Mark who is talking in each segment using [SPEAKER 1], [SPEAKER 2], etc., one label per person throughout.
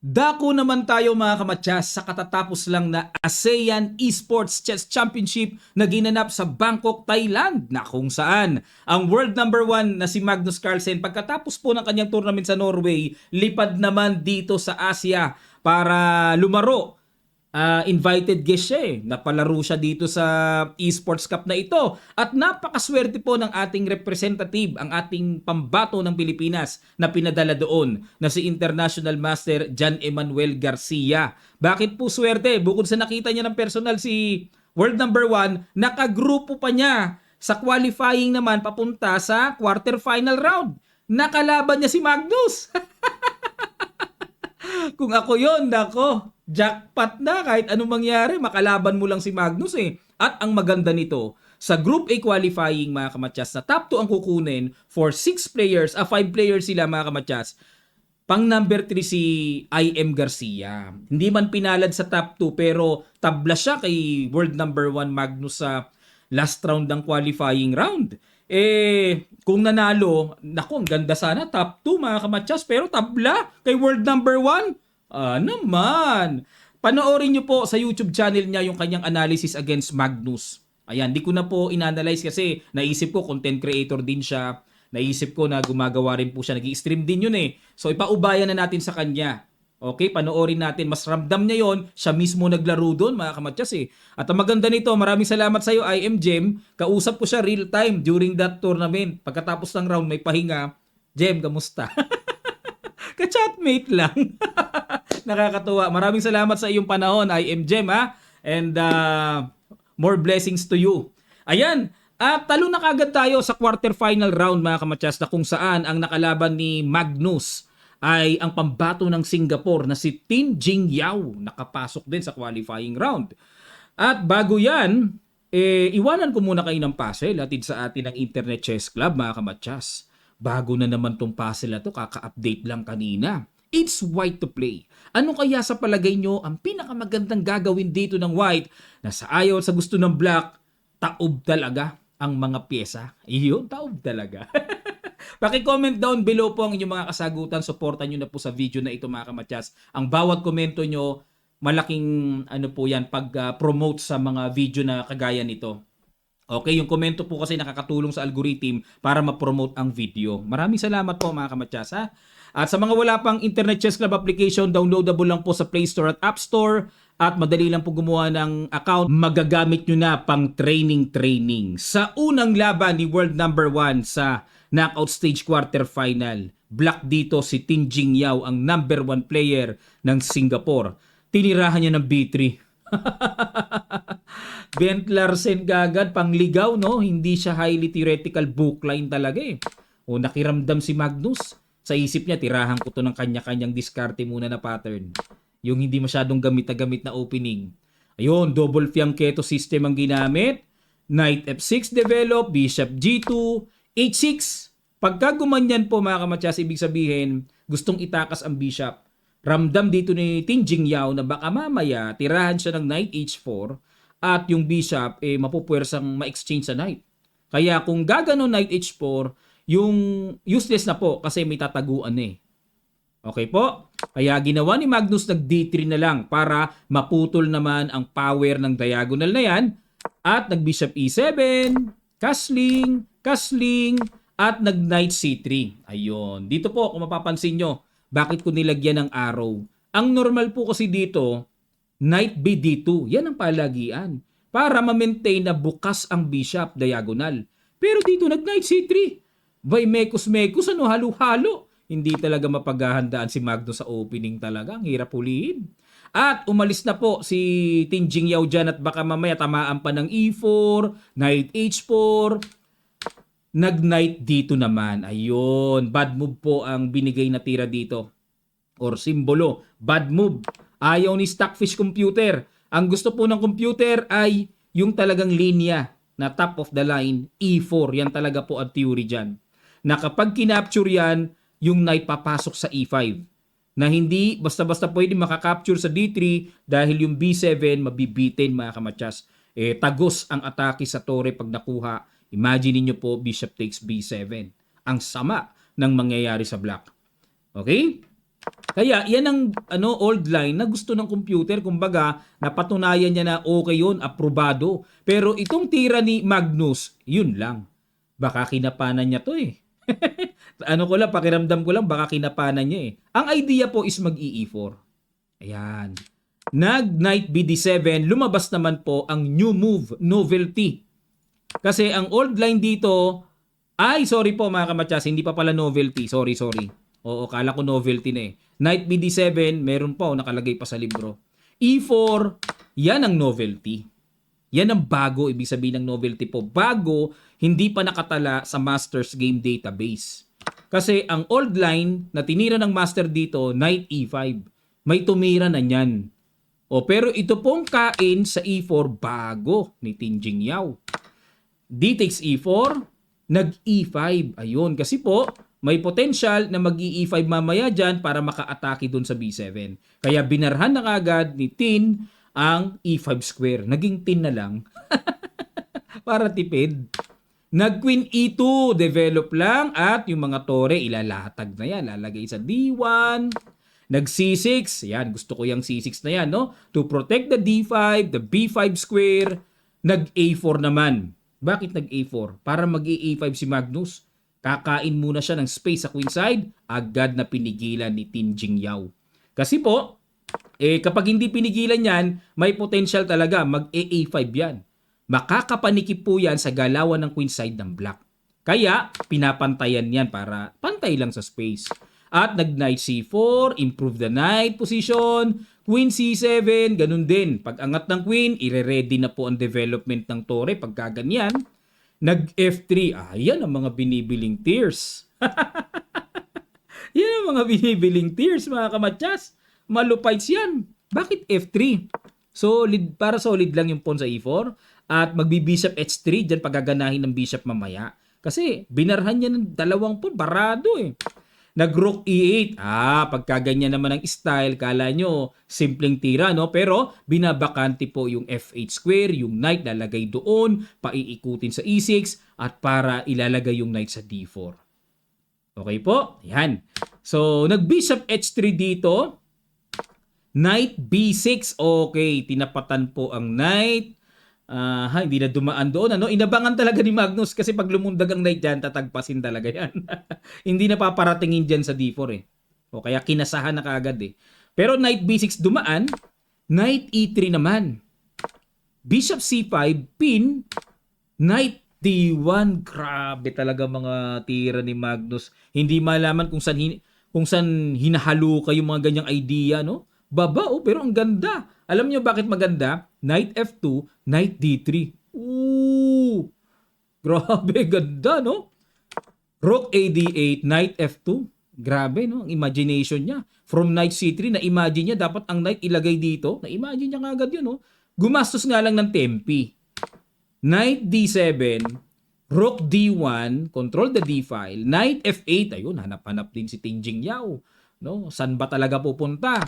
[SPEAKER 1] Dako naman tayo mga kamatyas sa katatapos lang na ASEAN Esports Chess Championship na ginanap sa Bangkok, Thailand na kung saan ang world number 1 na si Magnus Carlsen pagkatapos po ng kanyang tournament sa Norway, lipad naman dito sa Asia para lumaro. Invited guest siya Napalaro siya dito sa Esports Cup na ito. At napakaswerte po ng ating representative, ang ating pambato ng Pilipinas na pinadala doon na si International Master John Emmanuel Garcia. Bakit po swerte? Bukod sa nakita niya ng personal si world number 1, nakagrupo pa niya sa qualifying naman papunta sa quarterfinal round. Nakalaban niya si Magnus. Kung ako yon, nako, jackpot na kahit anong mangyari, makalaban mo lang si Magnus At ang maganda nito, sa Group A qualifying mga kamatyas, na top 2 ang kukunin for 6 players, 5 players sila mga kamatyas. Pang number 3 si IM Garcia. Hindi man pinalad sa top 2 pero tabla siya kay world number 1 Magnus sa last round ng qualifying round. Kung nanalo, naku, ang ganda sana, top 2 mga kamatyas, pero tabla kay world number 1. Naman. Panoorin nyo po sa YouTube channel niya yung kanyang analysis against Magnus. Ayan, di ko na po inanalyze kasi naisip ko content creator din siya. Naisip ko na gumagawa rin po siya, nag-i-stream din yun So ipaubayan na natin sa kanya. Okay, panoorin natin. Mas ramdam niya yon, siya mismo naglaro doon mga kamatyas At ang maganda nito, maraming salamat sa iyo IM Jem. Kausap ko siya real time during that tournament. Pagkatapos ng round may pahinga. Jem, kamusta? Ka-chatmate lang. Nakakatuwa. Maraming salamat sa iyong panahon IM Jem And more blessings to you. Ayan. At talo na kagad tayo sa quarterfinal round mga kamatyas na kung saan ang nakalaban ni Magnus ay ang pambato ng Singapore na si Tin Jing Yao. Nakapasok din sa qualifying round. At bago yan, iwanan ko muna kayo ng puzzle atid sa atin ng Internet Chess Club mga kamatyas. Bago na naman tong puzzle na to, kaka-update lang kanina. It's white to play. Ano kaya sa palagay nyo ang pinakamagandang gagawin dito ng white na sa ayaw at sa gusto ng black, taob talaga ang mga pyesa? Iyon, taob talaga. Paki-comment down below po ang inyong mga kasagutan. Suportan nyo na po sa video na ito mga kamatyas. Ang bawat komento nyo, malaking pag-promote sa mga video na kagaya nito. Okay, yung komento po kasi nakakatulong sa algorithm para ma-promote ang video. Maraming salamat po mga kamatyas At sa mga wala pang Internet Chess Club application, downloadable lang po sa Play Store at App Store. At madali lang po gumawa ng account. Magagamit nyo na pang training. Sa unang laban ni world number 1 sa knockout stage quarterfinal, black dito si Tin Jing Yao, ang number 1 player ng Singapore. Tinirahan niya ng B3. Bent Larsen gagad, pangligaw, no? Hindi siya highly theoretical bookline talaga nakiramdam si Magnus. Sa isip niya, tirahan ko to ng kanya-kanyang diskarte muna na pattern. Yung hindi masyadong gamit na gamit na opening. Ayun, double fianchetto system ang ginamit. Knight F6 develop, Bishop G2, H6. Pagka gumanyan po mga kamatyas, ibig sabihin, gustong itakas ang Bishop. Ramdam dito ni Tin Jing Yao na baka mamaya tirahan siya ng Knight H4 at yung Bishop mapupwersang ma-exchange sa Knight. Kaya kung gagano Knight H4, yung useless na po kasi may tataguan Okay po? Kaya ginawa ni Magnus nag D3 na lang para maputol naman ang power ng diagonal na yan at nag Bishop E7, castling, at nag Knight C3. Ayun. Dito po kung mapapansin nyo, bakit ko nilagyan ng arrow? Ang normal po kasi dito, Knight B D2. Yan ang palagian. Para ma-maintain na bukas ang Bishop diagonal. Pero dito nag Knight C3. By mekos-mekos, halo-halo. Hindi talaga mapaghahandaan si Magnus sa opening talaga. Ang hirap hulihin. At umalis na po si Tin Jing Yao dyan at baka mamaya tamaan pa ng E4, Knight H4, nag-Knight dito naman. Ayun, bad move po ang binigay na tira dito. Or simbolo, bad move. Ayaw ni Stockfish Computer. Ang gusto po ng computer ay yung talagang linya na top of the line, E4. Yan talaga po ang theory dyan. Na kapag kinapture yan, yung knight papasok sa E5. Na hindi basta-basta pwede makakapture sa D3 dahil yung B7 mabibitin mga kamatyas. Tagos ang atake sa tore pag nakuha. Imagine niyo po, Bishop takes B7. Ang sama ng mangyayari sa black. Okay? Kaya yan ang old line na gusto ng computer, kumbaga napatunayan niya na okay yun, aprobado. Pero itong tira ni Magnus, yun lang. Baka kinapanan niya to eh. Pakiramdam ko lang baka kinapanan niya eh. Ang idea po is mag-E4. Ayan. Nag-Knight BD7, lumabas naman po ang new move, novelty. Kasi ang old line dito, sorry po mga kamatsas, hindi pa pala novelty. Sorry. Oo, kala ko novelty na eh. Knight BD7, meron pa nakalagay pa sa libro. E4, yan ang novelty. Yan ang bago, ibig sabihin ng novelty po. Bago, hindi pa nakatala sa Masters Game Database. Kasi ang old line na tinira ng Master dito, Knight E5. May tumira na niyan. Pero ito pong kain sa E4, bago ni Tinjing Yao. D takes E4, nag-E5. Ayun, kasi po, may potential na mag-E5 mamaya dyan para maka-atake dun sa B7. Kaya binarhan na kagad ni Tin ang E5 square. Naging Tin na lang. Para tipid. Nag-Queen E2, develop lang at yung mga tore ilalatag na yan. Lalagay sa D1. Nag-C6, yan, gusto ko yung C6 na yan, no? To protect the D5, the B5 square. Nag-A4 naman. Bakit nag-A4? Para mag-A5 si Magnus. Kakain muna siya ng space sa queenside, agad na pinigilan ni Tinjing Yao. Kasi po, kapag hindi pinigilan yan, may potential talaga mag-A5 yan. Makakapanikip po yan sa galawan ng queenside ng black. Kaya, pinapantayan yan para pantay lang sa space. At nag-Knight C4, improve the knight position, Queen C7, ganun din. Pag angat ng Queen, ire-ready na po ang development ng tore pagka ganyan. Nag-F3. Yan ang mga binibiling tiers. Yan ang mga binibiling tiers, mga kamatsas. Malupites yan. Bakit F3? Solid, para solid lang yung pawn sa E4. At magbi-bishop H3, dyan pagaganahin ng bishop mamaya. Kasi binarhan niya ng dalawang pawn, barado eh. Nag-Rook E8. Pagkaganyan naman ang style, kala nyo, simpleng tira, no? Pero, binabakante po yung F8 square, yung knight lalagay doon, paiikutin sa E6, at para ilalagay yung knight sa D4. Okay po? Yan. So, nag-Bishop H3 dito. Knight B6. Okay, tinapatan po ang knight. Hindi na dumaan doon. Inabangan talaga ni Magnus kasi pag lumundag ang knight dyan, tatagpasin talaga yan. Hindi na paparatingin dyan sa D4 eh. Kaya kinasahan na kaagad eh. Pero knight B6 dumaan, knight E3 naman. Bishop C5, pin, knight D1. Grabe talaga mga tira ni Magnus. Hindi malaman kung saan hinahalo kayo mga ganyang idea, no? Baba, pero ang ganda. Alam niyo bakit maganda? Knight F2, Knight D3. Grabe, ganda, no? Rook AD8, Knight F2. Grabe, no? Ang imagination niya. From Knight C3, na-imagine niya, dapat ang Knight ilagay dito. Na-imagine niya kagad yun, no? Gumastos nga lang ng tempi. Knight D7, Rook D1, control the D file. Knight F8, ayun, hanap-hanap din si Tinjing Yao. No? Saan ba talaga pupunta?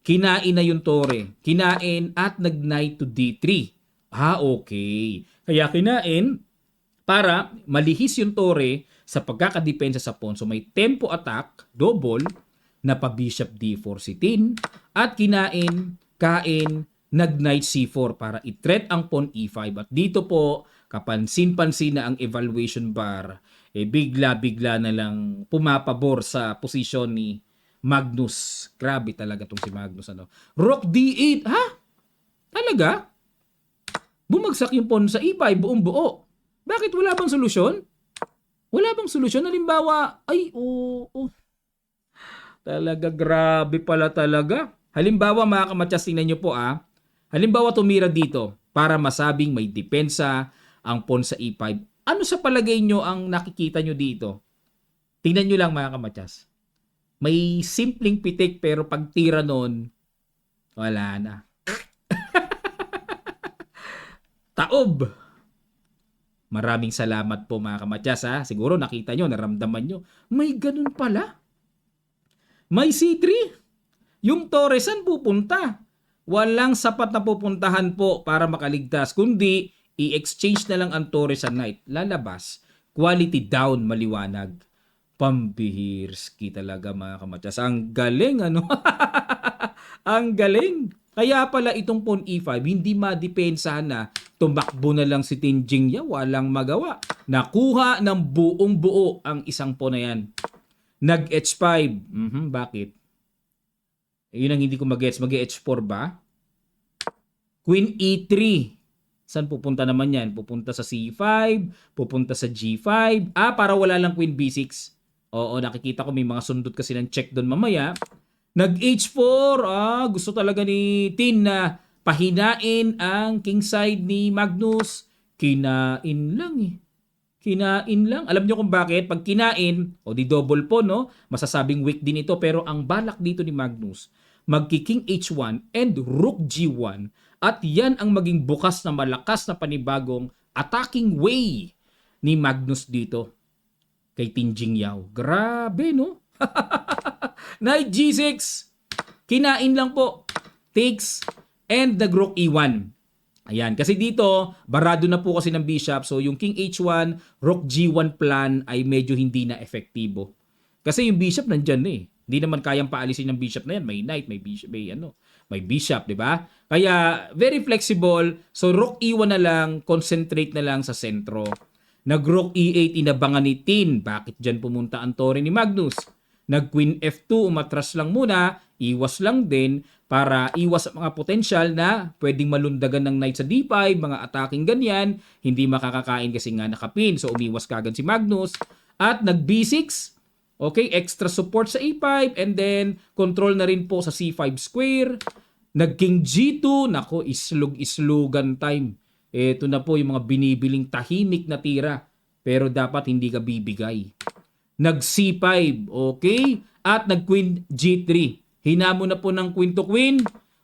[SPEAKER 1] Kinain na yung tore. Kinain at nag-knight to D3. Okay. Kaya kinain para malihis yung tore sa pagkakadepensa sa pawn. So may tempo attack, double, na pa-bishop D4 si Tin. At kain, nag-knight C4 para i-threat ang pawn E5. At dito po, kapansin-pansin na ang evaluation bar, bigla-bigla na lang pumapabor sa posisyon ni Magnus. Grabe talaga tong si Magnus. Rook D8. Talaga? Bumagsak yung pawn sa E5 buong buo. Bakit wala bang solusyon? Wala bang solusyon? Halimbawa, talaga grabe pala talaga. Halimbawa mga kamatsas, tingnan nyo po Halimbawa tumira dito para masabing may depensa ang pawn sa E5. Ano sa palagay nyo ang nakikita nyo dito? Tingnan nyo lang mga kamatsas. May simpleng pitik pero pag tira nun, wala na. Taob! Maraming salamat po mga kamatsas Siguro nakita nyo, naramdaman nyo. May ganun pala. May C3. Yung tore saan pupunta? Walang sapat na pupuntahan po para makaligtas. Kundi, i-exchange na lang ang tore sa knight. Lalabas. Quality down, maliwanag. Pambihirski talaga mga kamatyas. Ang galing ano? Ang galing. Kaya pala itong pawn e5 hindi madepensahan na tumakbo na lang si Tin Jingya, walang magawa. Nakuha ng buong buo ang isang pawn na yan. Nag h5. Bakit? Yun ang hindi ko mag-gets. Mag-h4 ba? Queen e3. Saan pupunta naman yan? Pupunta sa c5, pupunta sa g5. Para wala lang queen b6. Oo, nakikita ko may mga sundot kasi ng check doon mamaya. Nag-h4. Gusto talaga ni Tin na pahinain ang king side ni Magnus. Kinain lang eh. Kinain lang. Alam nyo kung bakit? Pag kinain, di double po, no? Masasabing weak din ito. Pero ang balak dito ni Magnus, magki-king h1 and rook g1. At yan ang maging bukas na malakas na panibagong attacking way ni Magnus dito kay Tin Jingyao. Grabe, no? Knight G6. Kinain lang po. Takes and the rook E1. Ayan. Kasi dito, barado na po kasi ng bishop. So, yung King H1, Rook G1 plan ay medyo hindi na efektibo. Kasi yung bishop nandyan eh. Hindi naman kayang paalisin ng bishop na yan. May knight, may bishop, may bishop, di ba? Kaya, very flexible. So, Rook E1 na lang, concentrate na lang sa sentro. Nag-Rook E8, inabangan ni Tin. Bakit dyan pumunta ang tore ni Magnus? Nag-Queen F2, umatras lang muna, iwas lang din para iwas ang mga potential na pwedeng malundagan ng knight sa D5, mga attacking ganyan, hindi makakakain kasi nga nakapin. So, umiwas kagad si Magnus. At nag-B6, okay, extra support sa A5, and then control na rin po sa C5 square. Nag-King G2, nako, islug-islugan time. Ito na po yung mga binibiling tahimik na tira. Pero dapat hindi ka bibigay. Nag-C5, okay? At nag-Queen G3. Hinamo na po ng Queen to Queen.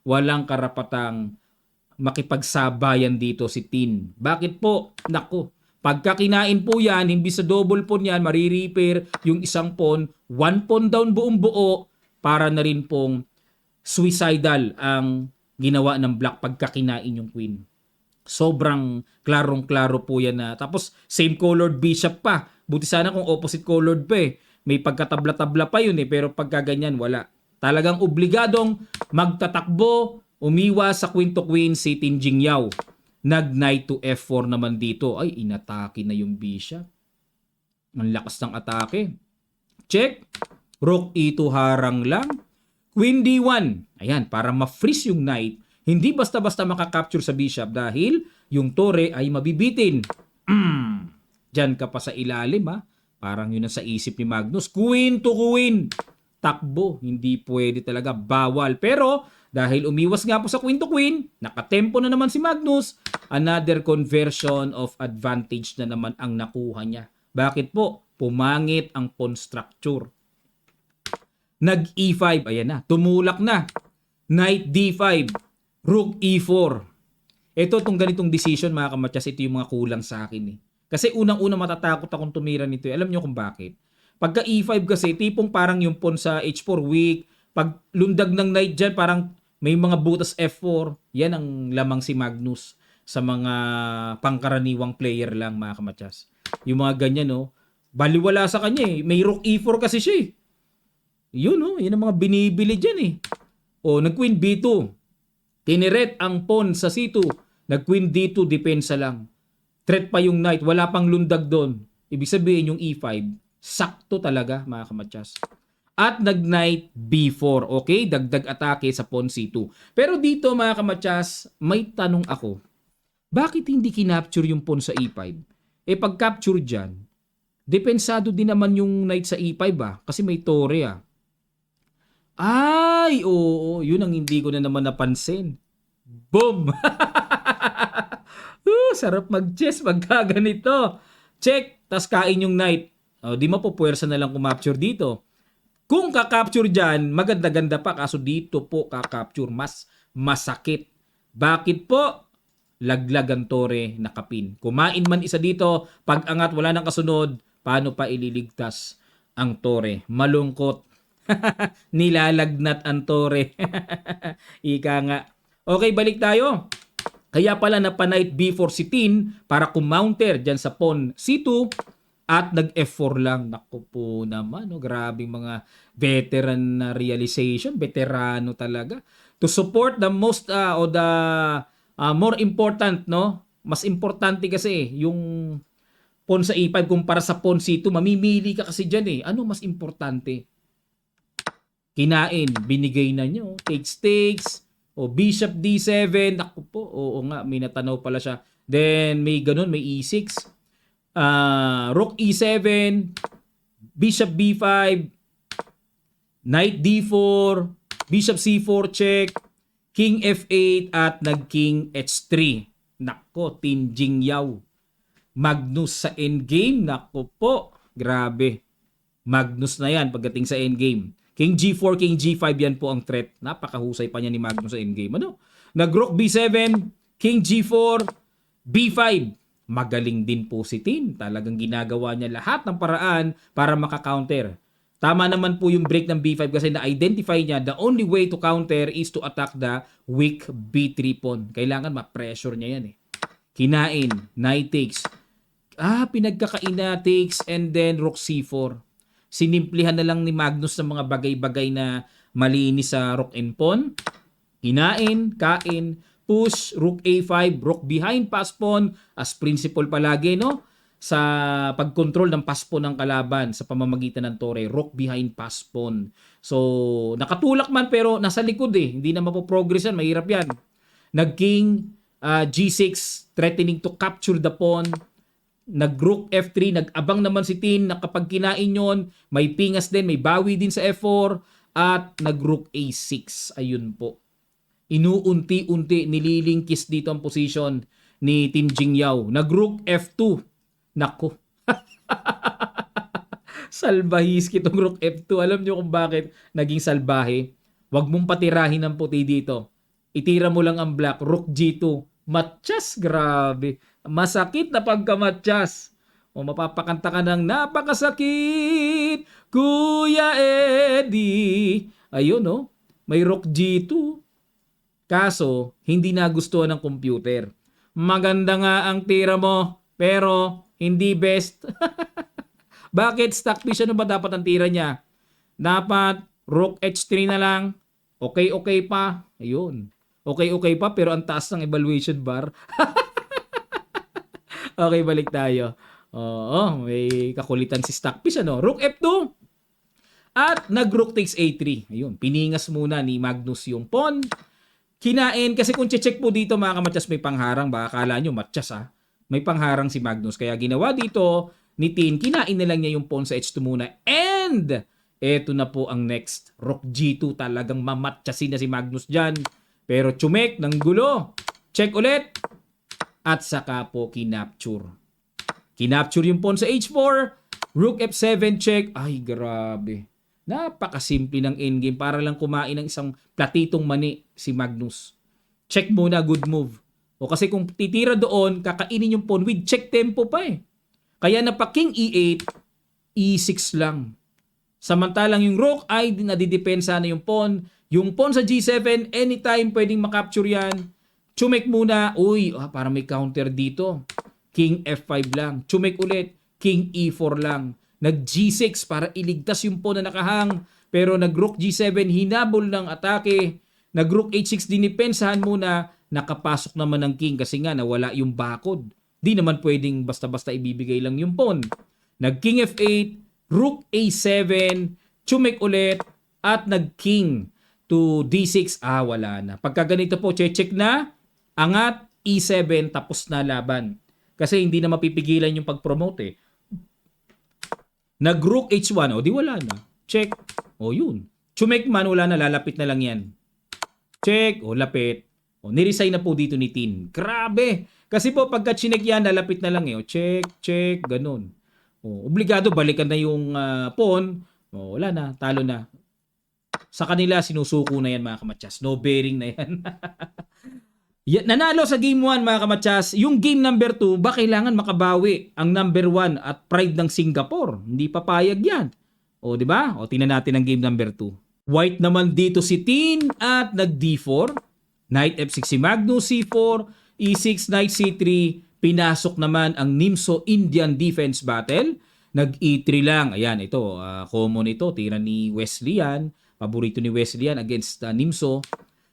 [SPEAKER 1] Walang karapatang makipagsabayan dito si Tin. Bakit po? Nako, pagka kinain po yan, hindi sa double pawn yan, marirepair yung isang pawn, one pawn down buong buo, para na rin pong suicidal ang ginawa ng black pagka kinain yung queen. Sobrang klarong-klaro po yan na. Tapos, same colored bishop pa. Buti sana kung opposite colored pa eh. May pagkatabla-tabla pa yun eh. Pero pagka ganyan, wala. Talagang obligadong magtatakbo, umiwas sa queen to queen si Tin Jingyao. Nag-knight to f4 naman dito. Ay, inatake na yung bishop. Ang lakas ng atake. Check. Rook e2 harang lang. Queen d1. Ayan, para ma-freeze yung knight. Hindi basta-basta makakapture sa bishop dahil yung tore ay mabibitin. Diyan ka pa sa ilalim ha. Parang yun ang sa isip ni Magnus. Queen to queen. Takbo. Hindi pwede talaga. Bawal. Pero dahil umiwas nga po sa queen to queen, nakatempo na naman si Magnus. Another conversion of advantage na naman ang nakuha niya. Bakit po? Pumangit ang pawn structure. Nag E5. Ayan na. Tumulak na. Knight D5. Rook E4. Ito, itong ganitong decision mga kamatyas, ito yung mga kulang sa akin eh. Kasi unang-una matatakot akong tumira nito eh. Alam nyo kung bakit? Pagka E5 kasi, tipong parang yung pawn sa H4 weak. Pag lundag ng knight dyan, parang may mga butas F4. Yan ang lamang si Magnus sa mga pangkaraniwang player lang mga kamatyas. Yung mga ganyan no, baliwala sa kanya eh. May Rook E4 kasi siya eh. Yun no, yun ang mga binibili dyan eh. O, nag-Queen B2. Tiniret ang pawn sa C2. Nag-Queen D2, depensa lang. Threat pa yung knight. Wala pang lundag doon. Ibig sabihin yung E5, sakto talaga mga kamatyas. At nag-knight B4. Okay? Dagdag atake sa pawn C2. Pero dito mga kamatyas, may tanong ako. Bakit hindi kinapture yung pawn sa E5? Pag capture dyan, depensado din naman yung knight sa E5 kasi may tore Ay, oo, yun ang hindi ko na naman napansin. Boom! Sarap mag-chess pagka ganito. Check, tas kain yung knight. Di mapupuwersa na lang kumapture dito. Kung kakapture dyan, maganda-ganda pa. Kaso dito po kakapture, mas masakit. Bakit po? Laglag ang tore nakapin. Kumain man isa dito, pag angat wala nang kasunod, paano pa ililigtas ang tore? Malungkot. Nilalagnat ang tore. Ika nga. Okay, balik tayo. Kaya pala na pa knight B4 si Tin para kumounter dyan sa pawn C2 at nag-F4 lang. Naku po naman, no? Grabe mga veteran na realization, veterano talaga. To support the most or the more important, no? Mas importante kasi yung pawn sa E5 kumpara sa pawn C2, mamimili ka kasi dyan eh. Ano mas importante? Kinain, binigay na nyo. Takes, o bishop D7. Naku po, oo nga, may natanaw pala siya. Then, may ganun, may E6. Rook E7, bishop B5, knight D4, bishop C4 check, king F8, at nag-king H3. Nako, Tin Jingyaw. Magnus sa endgame. Nako po, grabe. Magnus na yan pagdating sa endgame. King G4, King G5, yan po ang threat. Napakahusay pa niya ni Magnus sa endgame. Ano? Nag-rook B7, King G4, B5. Magaling din po si Tin. Talagang ginagawa niya lahat ng paraan para maka-counter. Tama naman po yung break ng B5 kasi na-identify niya the only way to counter is to attack the weak B3 pawn. Kailangan ma-pressure niya yan eh. Kinain, knight takes. Pinagkakaina takes and then rook C4. Sinimplihan na lang ni Magnus ng mga bagay-bagay na malinis sa rook and pawn. Kinain, kain, push, rook A5, rook behind pass pawn as principle palagi, no? Sa pag-control ng pass pawn ng kalaban sa pamamagitan ng tore, rook behind pass pawn. So, nakatulak man pero nasa likod eh. Hindi na mapoprogress yan, mahirap yan. Nag-king G6, threatening to capture the pawn. Nag-rook F3, nag-abang naman si Tin na kapag kinain yon, may pingas din, may bawi din sa F4, at nag-rook A6. Ayun po. Inuunti-unti nililingkis dito ang position ni Tin Jingyaw. Nag-rook F2. Nako. Salbahis kitong rook F2. Alam nyo kung bakit naging salbahe? Huwag mong patirahin ng puti dito. Itira mo lang ang black. Rook G2. Matchas, grabe. Masakit na pagkamatchas. O mapapakanta ka ng napakasakit, Kuya Eddie. Ayun, no? May rook G2. Kaso, hindi nagustuhan ng computer. Maganda nga ang tira mo, pero hindi best. Bakit stockfish? Ano ba dapat ang tira niya? Dapat rook H3 na lang. Okay pa. Ayun. Okay pa pero ang taas ng evaluation bar. Okay, balik tayo. Oo, may kakulitan si stockfish. Ano? Rook F2. At nag-rook takes A3. Ayun, piningas muna ni Magnus yung pawn. Kinain, kasi kung check po dito mga kamatyas may pangharang. Baka akala nyo matyas may pangharang si Magnus. Kaya ginawa dito ni Tin, kinain na lang niya yung pawn sa H2 muna. And, eto na po ang next. Rook G2, talagang mamatyasin na si Magnus dyan. Pero chumek ng gulo. Check ulit. At saka po kinapture. Kinapture yung pawn sa H4. Rook F7 check. Ay, grabe. Napakasimple ng endgame. Para lang kumain ng isang platitong mani si Magnus. Check muna, good move. O kasi kung titira doon, kakainin yung pawn with check tempo pa eh. Kaya na pa king E8, E6 lang. Samantalang yung rook ay nadidepensa na yung pawn. Yung pawn sa G7, anytime pwedeng makapture yan. Chumek muna. Uy, para may counter dito. King F5 lang. Chumek ulit. King E4 lang. Nag G6 para iligtas yung pawn na nakahang. Pero nag rook G7, hinabol ng atake. Nag rook H6, dinipensahan muna. Nakapasok naman ng king kasi nga nawala yung bakod. Di naman pwedeng basta-basta ibibigay lang yung pawn. Nag king F8, rook A7, chumek ulit, at nag king to D6. Wala na. Pagka ganito po, check na, angat, E7, tapos na laban. Kasi hindi na mapipigilan yung pag-promote eh. Nag rook H1, di wala na. Check. Yun. Chumek man, wala na, lalapit na lang yan. Check, lapit. Niresign na po dito ni Tin. Grabe! Kasi po pagka chinek yan, lalapit na lang eh. Check, ganun. Obligado, balikan na yung pawn. Wala na, talo na. Sa kanila, sinusuko na yan mga kamatyas. No bearing na yan. Nanalo sa game 1 mga kamatyas. Yung game number 2, ba kailangan makabawi ang number 1 at pride ng Singapore? Hindi papayag yan. Di ba? Tingnan natin ang game number 2. White naman dito si Tin at nag D4. Knight F6 si Magnus, C4, E6, Knight C3. Pinasok naman ang Nimso Indian Defense Battle. Nag-E3 lang. Ayan, ito. Common ito. Tira ni Wesley yan. Paborito ni Wesley yan against Nimso.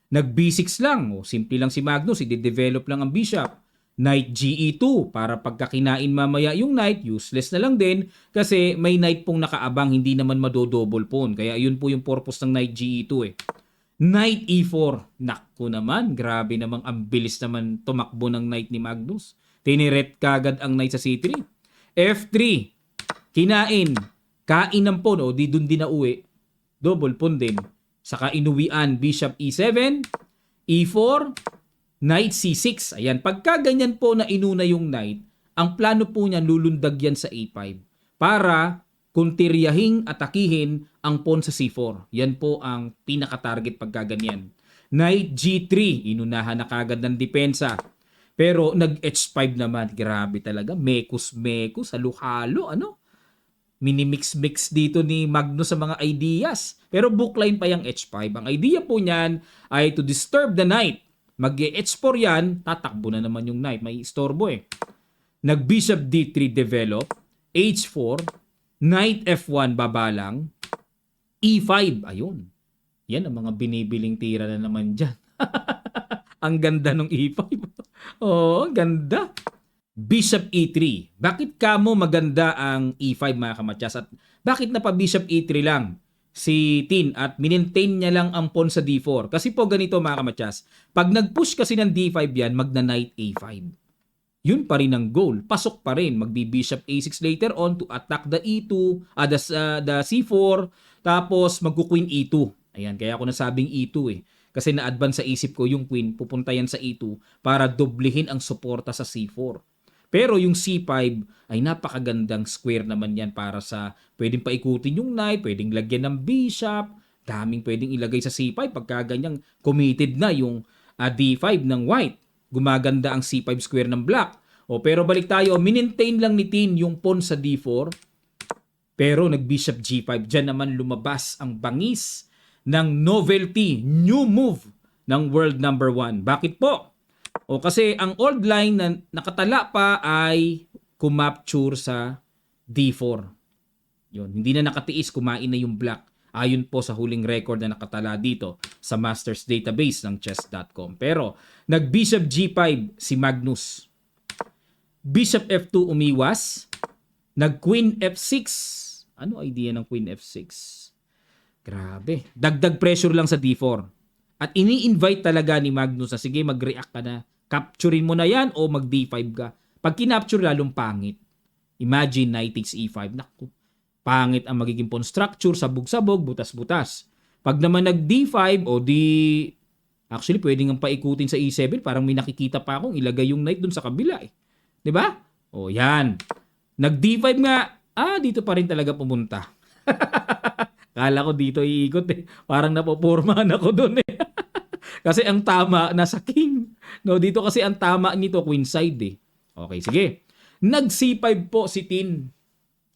[SPEAKER 1] Nag-B6 lang. O, simple lang si Magnus. I-develop lang ang bishop. Knight GE2 para pagkakinain mamaya yung knight, useless na lang din kasi may knight pong nakaabang, hindi naman madodouble pawn. Kaya yun po yung purpose ng knight GE2 eh. Knight E4. Naku naman, grabe namang ang bilis naman tumakbo ng knight ni Magnus. Tiniret kagad ang knight sa C3. F3. Kinain. Kain ng pawn. O di dun din na uwi. Double pawn din. Saka inuwian. Bishop E7. E4. Knight C6. Ayan. Pagka ganyan po na inuna yung knight, ang plano po niya lulundag yan sa A5 para kuntiryahing atakihin ang pawn sa C4. Yan po ang pinaka-target pagka ganyan. Knight G3. Inunahan na kagad ng depensa. Pero nag-H5 naman. Grabe talaga. Mekus-mekus. Halo-halo. Ano? Minimix-mix dito ni Magnus sa mga ideas. Pero bookline pa yung H5. Ang idea po niyan ay to disturb the knight. Mag-H4 yan, tatakbo na naman yung knight. May istorbo eh. Nag-Bishop D3 develop. H4. Knight F1 babalang. E5. Ayun. Yan ang mga binibiling tira na naman dyan. Ang ganda ng E5. Oo, ganda. Bishop E3. Bakit kamo maganda ang E5 mga kamatyas? At bakit na pa Bishop E3 lang si Tin at minentain niya lang ang pawn sa D4? Kasi po ganito mga kamatyas. Pag nag-push kasi ng D5 yan, magna-knight A5. Yun pa rin ang goal. Pasok pa rin. Magbi-bishop A6 later on to attack the E2, the C4, tapos magku-queen E2. Ayan, kaya ako nasabing E2 eh. Kasi na-advance sa isip ko yung queen, pupunta yan sa E2 para doblehin ang suporta sa C4. Pero yung C5 ay napakagandang square naman yan para sa pwedeng paikutin yung knight, pwedeng lagyan ng bishop, daming pwedeng ilagay sa C5 pagka ganyang committed na yung D5 ng white. Gumaganda ang C5 square ng black. O pero balik tayo, minentain lang ni Tin yung pawn sa D4. Pero nag-bishop G5. Diyan naman lumabas ang bangis ng novelty, new move ng world number 1. Bakit po? O kasi ang old line na nakatala pa ay kumapture sa D4. Yun, hindi na nakatiis, kumain na yung black. Ayon po sa huling record na nakatala dito sa Masters Database ng chess.com. Pero nag-Bishop G5 si Magnus. Bishop F2 umiwas. Nag-Queen F6. Ano idea ng Queen F6? Grabe. Dagdag pressure lang sa D4. At ini-invite talaga ni Magnus na sige mag-react ka na. Capturein mo na yan o mag-D5 ka. Pag kinapture lalong pangit. Imagine knight takes E5. Naku. Pangit ang magiging pawn structure, sabog-sabog, butas-butas. Pag naman nag-D5 o di... Actually, pwede nga paikutin sa E7. Parang may nakikita pa akong ilagay yung knight dun sa kabila eh. 'Di ba? O yan. Nag-D5 nga. Dito pa rin talaga pumunta. Kala ko dito iikot eh. Parang napopurmahan ako dun eh. Kasi ang tama nasa king. No, dito kasi ang tama nito queen side eh. Okay, sige. Nag-C5 po si Tin.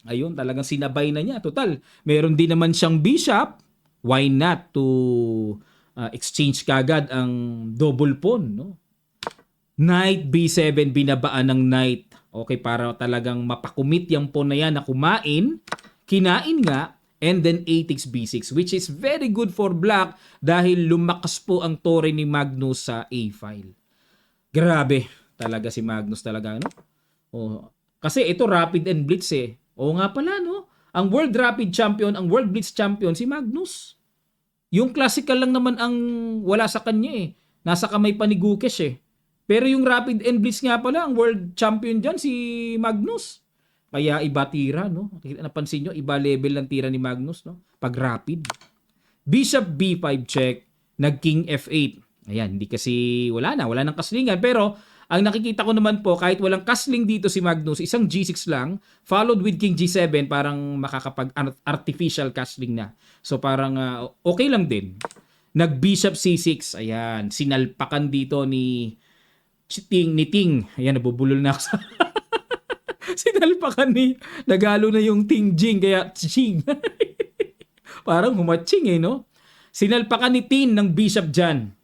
[SPEAKER 1] Ayun, talagang sinabay na niya. Total, meron din naman siyang bishop. Why not to exchange kagad ang double pawn, no? Knight B7, binabaan ng knight. Okay, para talagang mapakumit yung pawn na yan na kumain. Kinain nga. And then A takes B6, which is very good for black dahil lumakas po ang tore ni Magnus sa A file. Grabe talaga si Magnus talaga, no? Kasi ito rapid and blitz eh. Nga pala, no? Ang world rapid champion, ang world blitz champion, si Magnus. Yung classical lang naman ang wala sa kanya eh. Nasa kamay pa ni Gukesh eh. Pero yung rapid and blitz nga pala, ang world champion dyan, si Magnus. Kaya iba tira, no? Napansin nyo, iba level ng tira ni Magnus, no? Pag rapid. Bishop B5 check, nag-King F8. Ayan, hindi kasi wala nang kaslingan. Pero, ang nakikita ko naman po, kahit walang kasling dito si Magnus, isang G6 lang, followed with King G7, parang makakapag-artificial kasling na. So, parang okay lang din. Nag-Bishop C6. Ayan, sinalpakan dito ni Ting. Ayan, nabubulol na ako sa... Sinalpakan ni nagalo na yung Ting Jing kaya Ching. Parang humaching eh, no? Sinalpakan ni Tin ng bishop dyan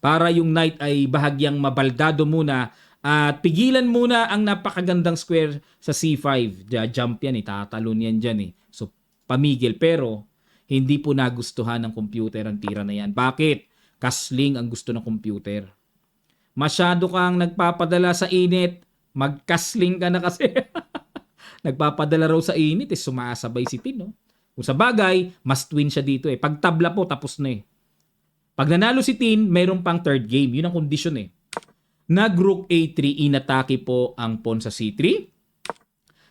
[SPEAKER 1] para yung knight ay bahagyang mabaldado muna At pigilan muna ang napakagandang square sa C5. Jump yan, tatalon yan dyan. So, pamigil. Pero, hindi po nagustuhan ng computer ang tira na yan. Bakit? Castling ang gusto ng computer. Masyado kang nagpapadala sa init. Mag-castling ka na kasi. Nagpapadala raw sa init, sumasabay si Tin, no? Kung sa bagay, mas twin siya dito. Pag tabla po, tapos na. Pag nanalo si Tin, mayroon pang third game. Yun ang kondisyon. Nag-rook A3, inatake po ang pawn sa C3.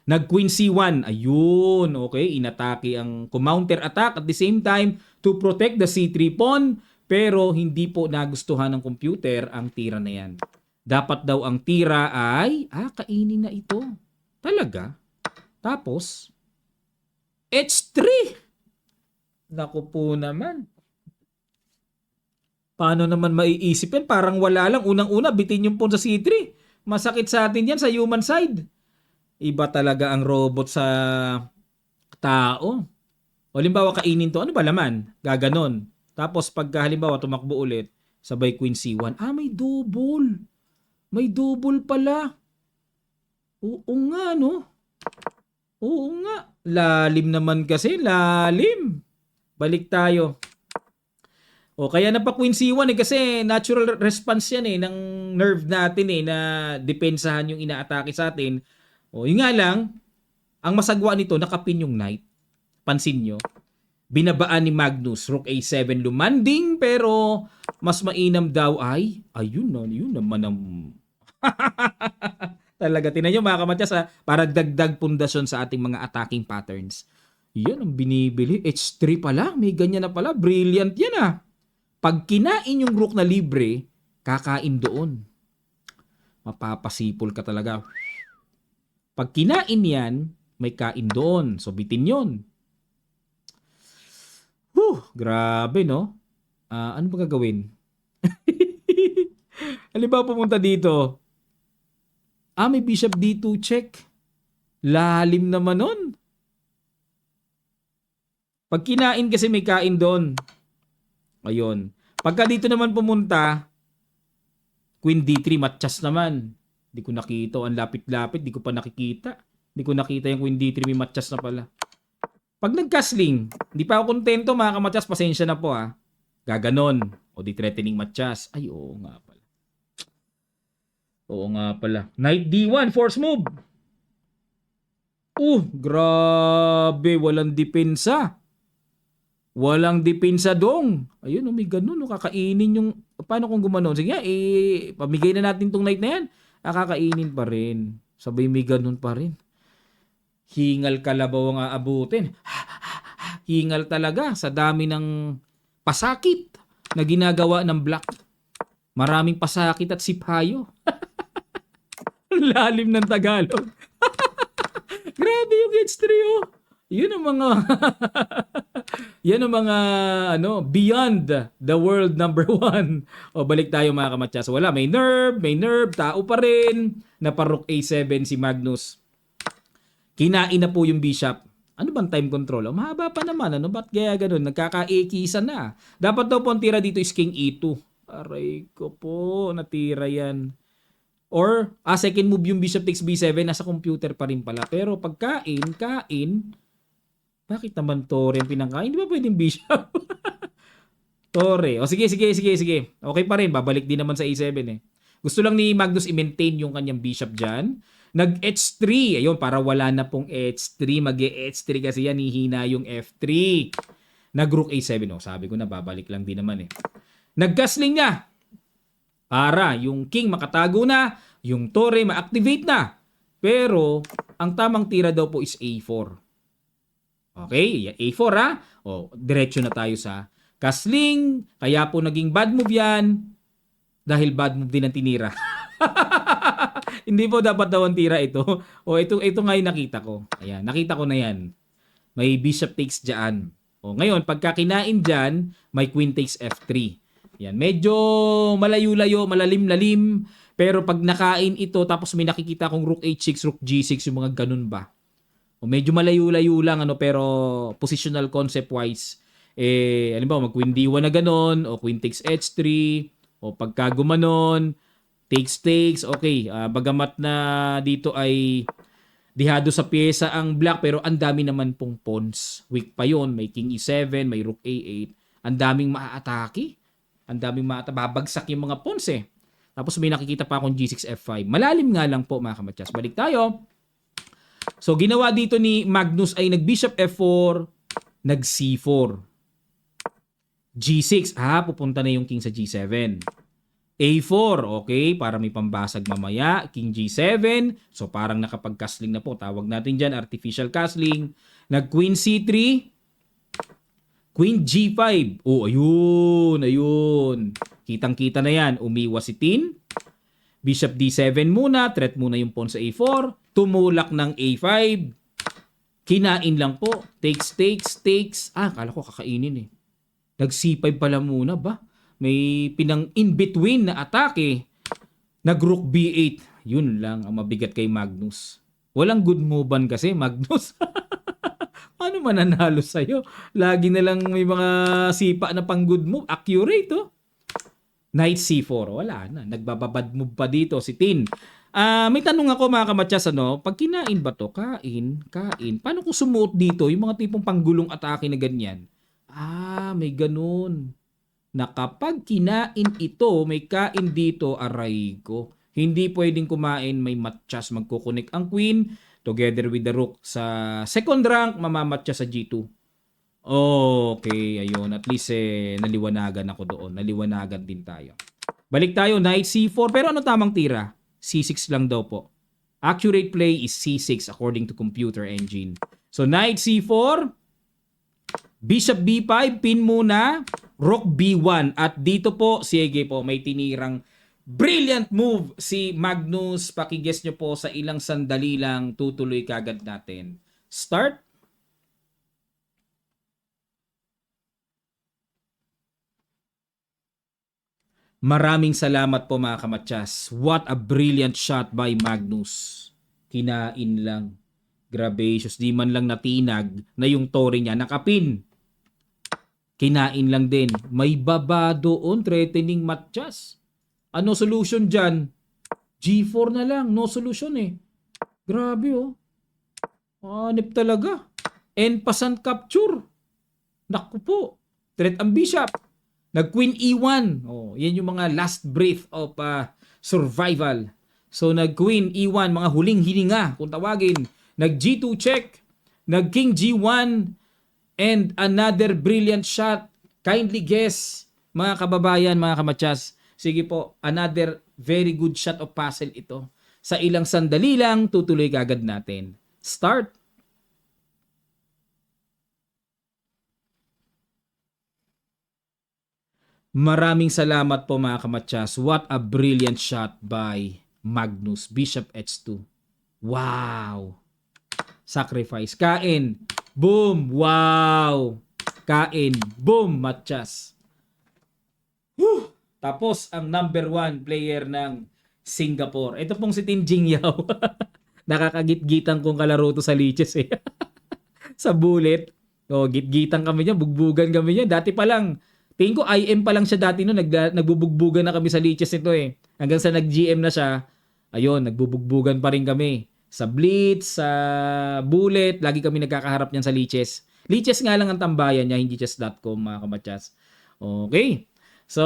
[SPEAKER 1] Nag-queen C1, ayun, okay, inatake ang counter attack at the same time to protect the C3 pawn, pero hindi po nagustuhan ng computer ang tira na yan. Dapat daw ang tira ay, kainin na ito. Talaga? Tapos, H3. Naku po naman. Paano naman maiisip yan? Parang wala lang. Unang-una, bitin yung pawn sa C3. Masakit sa atin yan sa human side. Iba talaga ang robot sa tao. O halimbawa, kainin to. Ano ba laman? Gaganon. Tapos pag halimbawa, tumakbo ulit, sabay queen C1. May double. May double pala. Oo nga, no? Oo nga. Lalim naman kasi. Lalim. Balik tayo. O kaya na pa queen C1 kasi natural response yan ng nerve natin na depensahan yung inaatake sa atin. O yun nga lang, ang masagwa nito nakapin yung knight. Pansin nyo. Binabaan ni Magnus, rook A7 lumanding pero mas mainam daw ay ayun naman ang talaga tinan nyo mga kamatyas para dagdag pundasyon sa ating mga attacking patterns. Yan ang binibili. H3 pala, may ganyan na pala. Brilliant yan Pag kinain yung rook na libre, kakain doon. Mapapasipol ka talaga. Pag kinain yan, may kain doon. So, bitin yun. Grabe, no? Ano ba gagawin? Halimbawa pumunta dito. May bishop D2 check. Lalim naman nun. Pag kinain kasi may kain doon. Ayun. Pagka dito naman pumunta, queen D3, matchas naman. Di ko nakita. Ang lapit-lapit. Di ko pa nakikita. Di ko nakita yung queen D3, may matchas na pala. Pag nag-castling, hindi pa ako kontento mga kamatchas. Pasensya na po Gaganon. O di threatening matchas. Ay, oo nga pala. Oo nga pala. Knight D1, force move. Grabe. Walang depensa. Walang depensa dong. Ayun, may ganun. Kakainin yung... Paano kung gumanon? Sige pamigay na natin tong knight na yan. Kakainin pa rin. Sabay may ganun pa rin. Hingal kalabaw ang aabutin. Hingal talaga sa dami ng pasakit na ginagawa ng black. Maraming pasakit at sipayo. Lalim ng Tagalog. Grabe yung H3 Yun ang mga yan ang mga beyond the world number 1. O balik tayo mga kamatyas. Wala, may nerve, tao pa rin. Naparook A7 si Magnus. Kinain na po yung bishop. Ano bang time control? Mahaba pa naman. Ba't kaya ganun? Nagkakaikisan na. Dapat daw po ang tira dito is king E2. Aray ko po, natira yan. Or, second move yung bishop takes B7, nasa computer pa rin pala. Pero pagkain, bakit naman Torre ang pinangkain? Di ba pwedeng bishop? Torre. O sige. Okay pa rin. Babalik din naman sa A7 Gusto lang ni Magnus i-maintain yung kanyang bishop dyan. Nag-H3. Ayun, para wala na pong H3. Mag-H3 kasi yan. Hihina yung F3. Nag-Rook A7. Sabi ko na, babalik lang din naman Nag-castling niya. Para yung king makatago na. Yung Torre ma-activate na. Pero, ang tamang tira daw po is A4. Okay, A4 diretso na tayo sa castling. Kaya po naging bad move yan. Dahil bad move din ang tinira. Hindi po dapat daw ang tira ito. Ito nga yung nakita ko. Ayan, nakita ko na yan. May bishop takes dyan. Ngayon, pagka kinain dyan, may queen takes F3. Yan, medyo malayo-layo, malalim-lalim. Pero pag nakain ito, tapos may nakikita kong rook H6, rook G6, yung mga ganun ba. Medyo malayo-layo lang pero positional concept wise halimbawa mag queen D1 na ganon o queen takes H3 o pagka gumanon Takes. Okay, bagamat na dito ay dihado sa pyesa ang black, pero ang dami naman pong pawns. Weak pa yon. May king e7, may rook a8. Ang daming maaatake. Babagsak yung mga pawns eh. Tapos may nakikita pa akong g6 f5. Malalim nga lang po mga kamatyas. Balik tayo. So ginawa dito ni Magnus ay nag-bishop f4, nag-c4. G6, pupunta na yung king sa G7. A4, okay, para may pambasag mamaya. King G7, so parang nakapag-castling na po. Tawag natin dyan, artificial castling. Nag-Queen C3, Queen G5. Oh, ayun. Kitang-kita na yan. Umiwas si Tin. Bishop D7 muna, threat muna yung pawn sa A4. Tumulak ng A5. Kinain lang po. Takes. Kala ko kakainin eh. Nag-C5 pala muna ba? May pinang in-between na atake. Nag-Rook B8. Yun lang ang mabigat kay Magnus. Walang good movean kasi, Magnus. Ano mananalo sa'yo? Lagi na lang may mga sipa na pang good move. Accurate, oh. Knight C4. Wala na. Nagbababad move pa dito si Tin. May tanong ako mga kamatyas, pag kinain ba to? Kain. Paano kung sumuot dito yung mga tipong panggulong atake na ganyan? May ganun. Na kapag kinain ito, may kain dito, aray ko. Hindi pwedeng kumain, may matchas. Magkukunik ang queen together with the rook. Sa second rank, mamamatcha sa G2. Okay, ayun. At least naliwanagan ako doon. Naliwanagan din tayo. Balik tayo, Knight C4. Pero ano tamang tira? C6 lang daw po. Accurate play is C6 according to computer engine. So, Knight C4. Bishop B5, pin muna. Rook B1. At dito po, sige po, may tinirang brilliant move si Magnus. Pakiguess nyo po sa ilang sandali lang. Tutuloy kagad natin. Start. Maraming salamat po mga kamatyas. What a brilliant shot by Magnus. Kinain lang. Gracious. Di man lang natinag na yung tore niya. Nakapin. Kinain lang din. May baba doon. Threatening matchas. Ano solution dyan? G4 na lang. No solution eh. Grabe oh. Hanip talaga. N-pasan capture. Naku po. Threat ang bishop. Nag-Queen E1. Yan yung mga last breath of survival. So, nag-Queen E1, mga huling hininga, kung tawagin. Nag-G2 check. Nag-King G1. And another brilliant shot. Kindly guess, mga kababayan, mga kamatyas. Sige po, another very good shot of puzzle ito. Sa ilang sandali lang, tutuloy kagad natin. Start. Maraming salamat po mga kamatyas. What a brilliant shot by Magnus. Bishop H2. Wow! Sacrifice. Kain. Boom! Wow! Kain. Boom! Matyas. Whew! Tapos ang number 1 player ng Singapore. Ito pong si Tin Jingyao. Nakakagit-gitan kong kalaro to sa liches eh. Sa bullet. Git-gitan kami niya. Bugbugan kami niya. Dati pa lang. Tingin ko IM pa lang siya dati no, nagbubugbugan na kami sa liches nito eh. Hanggang sa nag-GM na siya, ayun, nagbubugbugan pa rin kami. Sa Blitz, sa Bullet, lagi kami nagkakaharap niyan sa liches. Liches nga lang ang tambayan niya, hindi chess.com mga kamatyas. Okay. So,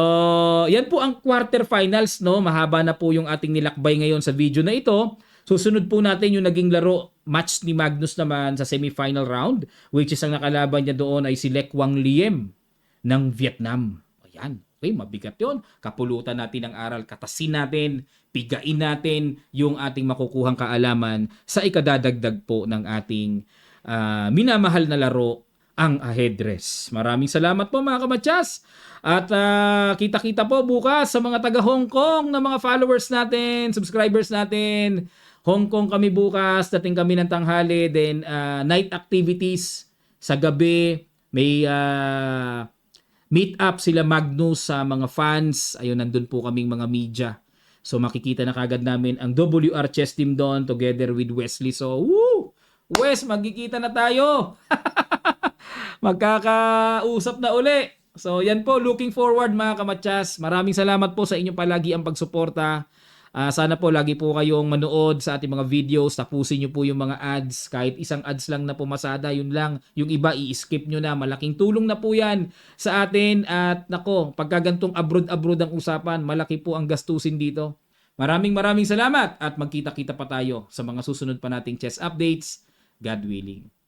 [SPEAKER 1] yan po ang quarterfinals, no? Mahaba na po yung ating nilakbay ngayon sa video na ito. Susunod po natin yung naging laro match ni Magnus naman sa semifinal round, which is ang nakalaban niya doon ay si Lek Wang Liem ng Vietnam. Ayan. Okay, mabigat yun. Kapulutan natin ang aral. Katasin natin, pigain natin yung ating makukuhang kaalaman sa ikadadagdag po ng ating minamahal na laro, ang aheadress. Maraming salamat po mga kamatyas. At kita-kita po bukas sa mga taga Hong Kong na mga followers natin, subscribers natin. Hong Kong kami bukas. Dating kami ng tanghali. Then night activities sa gabi. May meet up sila Magnus sa mga fans. Ayun, nandun po kaming mga media. So makikita na kagad namin ang WR Chess Team doon together with Wesley. So, woo! Wes, magkikita na tayo! Magkakausap na uli. So yan po, looking forward mga kamatsas. Maraming salamat po sa inyong palagi ang pagsuporta. Sana po lagi po kayong manood sa ating mga videos. Tapusin nyo po yung mga ads. Kahit isang ads lang na pumasada, yun lang. Yung iba, i-skip nyo na. Malaking tulong na po yan sa atin. At nako, pagkagantong abroad-abroad ang usapan, malaki po ang gastusin dito. Maraming salamat at magkita-kita pa tayo sa mga susunod pa nating chess updates. God willing.